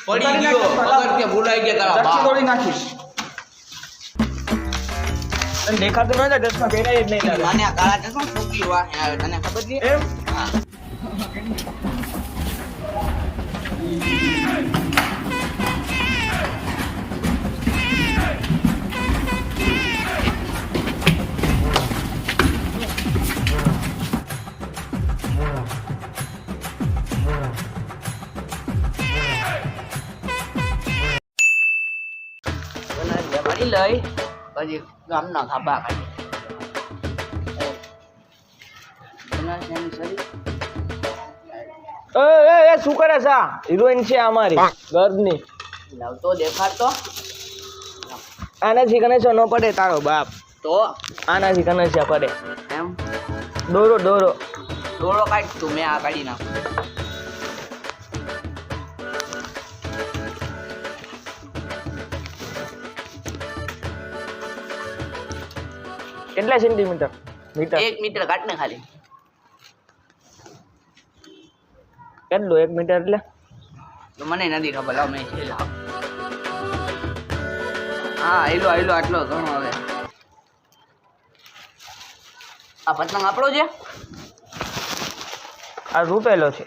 પડી ગયો વગર કે ભૂલાઈ ગયા તારા ચટકી બાપ તોડી નાખીશ તને દેખાતું નથી ચશ્મા પહેરાય જ નહીં લાગે મને આ કાળા ચશ્મા ફૂકી વાહ આવે તને ખબર છે એમ હા મારી લઈ પછી ગામના ખાબા કાઢી એ શું કરે છે હિરોઈન છે અમારી ગર્ભની લાવતો દેખાડતો આનાથી કનેક્શન ન પડે તારો બાપ તો આનાથી કનેક્શન પડે એમ દોરો દોરો દોડો કાઢ તું મેં આ કાઢી નાખ કેટલા સેન્ટીમીટર મીટર 1 મીટર કાઢ ને ખાલી કેટલું 1 મીટર એટલે તો મને નથી ખબર લાવ મેં છે લાવ હા આયલો આટલો ઘણો હવે આ પતંગ આપણો છે આ રૂપેલો છે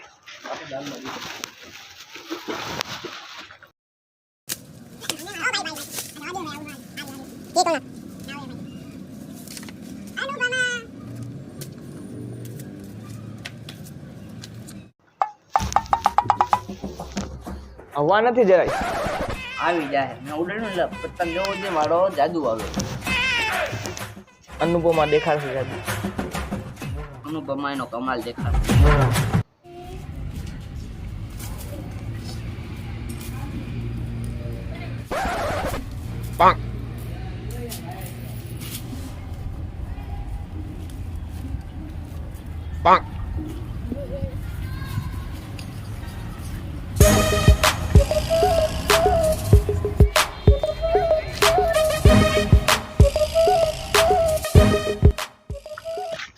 હવા નથી જરાય આવી જાય મેં ઉડાડ્યું એટલે પતંગ જેવો છે મારો જાદુ આવે અનુપમા દેખાડશે જાદુ અનુપમા એનો કમાલ દેખાડે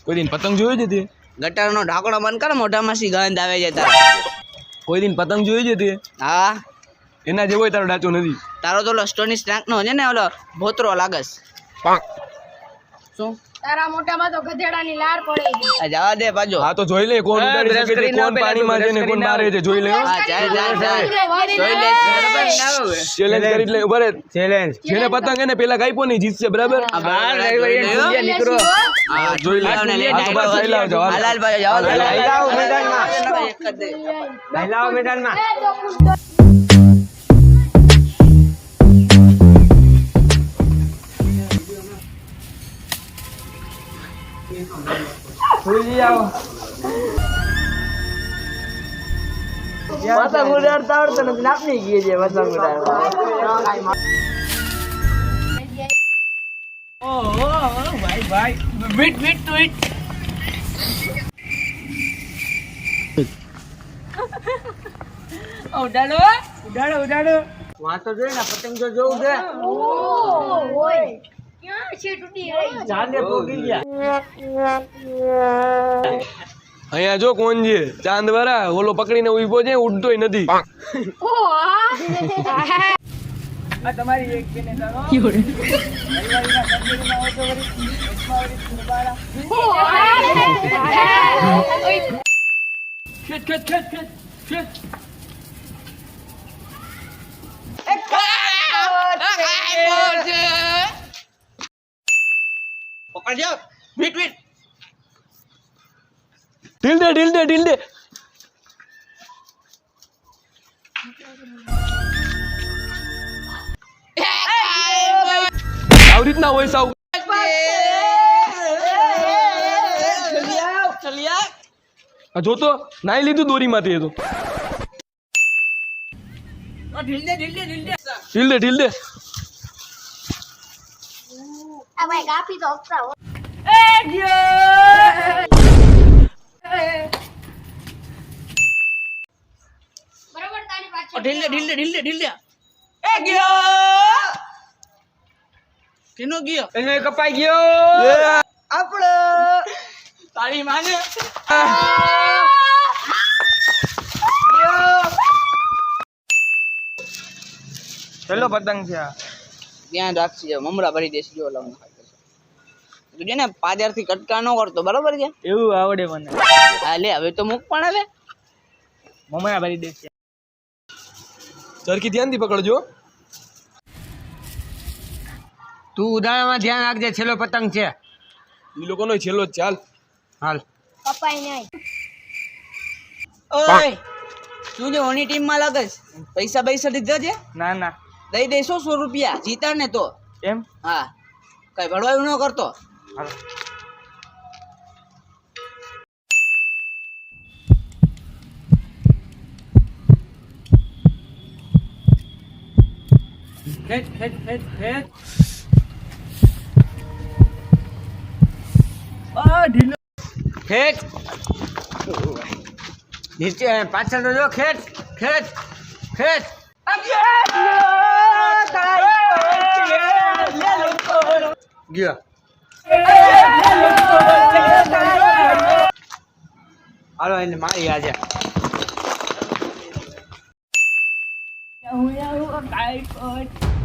કોઈ દિન પતંગ જોઈ જ હતી ગટરનો ઢાંકણો બંધ કર મોઢામાંથી ગંધ આવે છે તારા કોઈ દિન પતંગ જોઈ જ હતી હા એના જેવો તારો ડાચો નથી તારો તો ઓલો સ્ટોની સ્ટ્રેન્ક નો છે ને ઓલો ભોતરો લાગસ શું તારા મોઢામાં તો ગધેડાની લાર પડે છે. આ જવા દે પાછો હા તો જોઈ લે કોણ ઉડાડી શકે છે કોણ પાણીમાં છે ને કોણ મારે છે જોઈ લે હા ચાલ જોઈ લે બરાબર ના આવે ચેલેન્જ કરી લે ઉભા રે ચેલેન્જ જેને પતંગ એને પેલા કાપ્યો નહીં જીતશે બરાબર આ બહાર નીકળો હા જોઈ લે લાવ ને લે આ તો બસ લઈ લાવજો હાલ. હાલાલ ભાઈ જાવ લઈ લાવો મેદાનમાં. એક જ દે મહિલાઓ મેદાનમાં એ તો કૂદો. ભૂલી આવો પતંગ ઉડાડતા આવડતો નથી નાપની ગઈ છે પતંગ ઉડાડવા ભાઈ ભાઈ બીટ ટુ ઇટ ઉડાડો. ઉડાડો ઉડાડો વાતો જોઈ ને પતંગ તો જોવું છે ઓય ક્યાં છે તૂટી રહી? ચાંદે પોગી ગયા અહીંયા જો કોણ છે ચાંદ વાળા ઓલો પકડીને ઉભો છે ઉડતોય નથી ઓ આ આ તમારી એક બેને કરો ઓ આ ખેત ખેત ખેત ખેત ખેત પકડજો બીટ ઢીલ દે આવી રીતના હોય સાવ આ જોતો નાઈ લીધું દોરીમાંથી એ તો ઢીલ દે આ ભાઈ કાપી તો અપરા બરાબર તારી પાછળ ઢીલ દે એ ગયો કેનો ગયો એને કપાઈ ગયો આપણો તારી માને છેલ્લો પતંગ છે આ. ધ્યાન રાખજે મમરા ભરી દેશે જો લાવ તું છે ને પાદરથી કટકા ન કરતો બરોબર છે એવું આવડે મને. હા લે હવે તો મુક પણ હવે મમરા ભરી દેશે. ચરખી ધ્યાનથી પકડજો. તું ઉદાહરણમાં ધ્યાન રાખજે, છેલ્લો પતંગ છે. ઈ લોકોનો છેલ્લો જ ચાલ. હાલ. કપાઈ નહીં. ઓય તું જે ઓની ટીમમાં લાગસ પૈસા દીધા છે ના ના દઈ દઈશો 100 રૂપિયા જીતા ને તો એમ. હા કઈ ભળવાયું ન કરતો હાલો. ખેંચ ખેંચ ખેંચ ખેંચ. ઢીલો. ખેંચ. નીચે પાછળ તો જો, ખેંચ ખેંચ ખેંચ. ગયો. હાલો એને મારી આજે. હું ટાઈટ